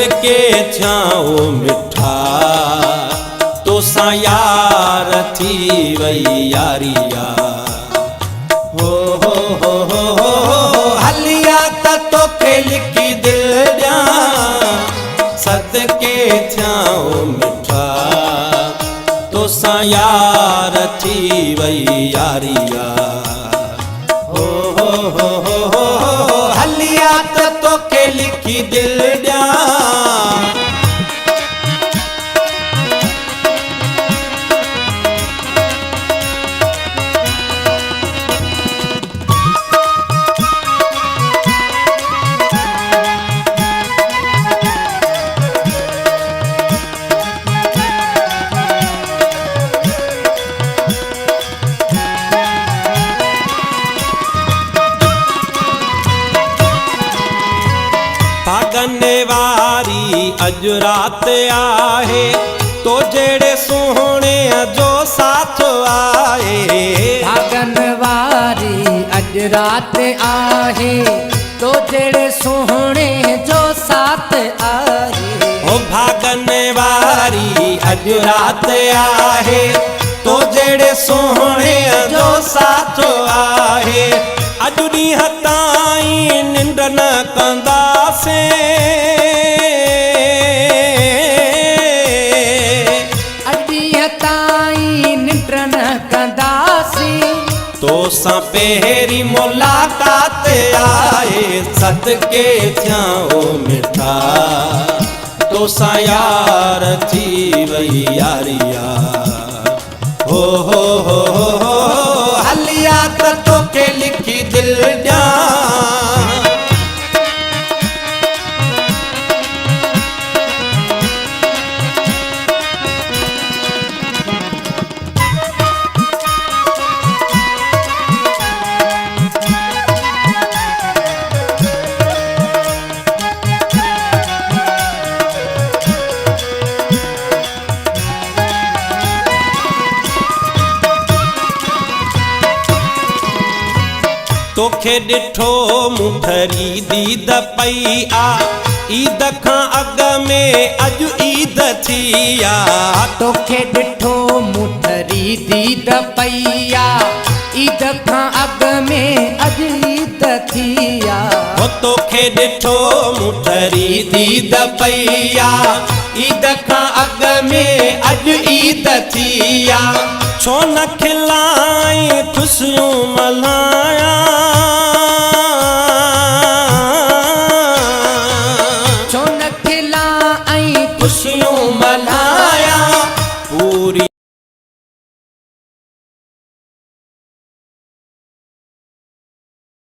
सदके थियाओ मिठा तोसां यार थी वई यारिया हो हलिया त तोखे लिखी दिल ॾियां सदके थियाओ मिठा तोसां यार थी वई यारिया हो हलिया त तोखे लिखी दिल ॾियां भागने वारी अज रात आहे तो जेड़े सोहणे जो साथ आए भागन वारी अज रात आहे तो जेड़े सोहणे जो साथ आहे ओ भागने वारी अज रात आहे तो जेड़े सोहणे जो साथ आहे अज ॾींहं ताईं निंड न कंदासीं अॾीअ ताईं निंड न कंदासीं तोसां पहिरीं मुलाक़ात आहे सदके थियाओ मिठा तोसां यार थी वई यारिया हो हलिया त तोखे लिखी दिल ॾियां तोखे ॾिठो मुठरी दीद पई आ ईद खां अॻ में अॼु ईद थी आ तोखे ॾिठो मुठरी दीद पई आ ईद खां अॻ में अॼु ईद थी आ हो तोखे ॾिठो मुठरी दीद पई आ ईद खां अॻ में अॼु ईद थी आ छो न खिलाई खुशियूं मल्हायां छो न खिलाई खुशियूं मल्हायां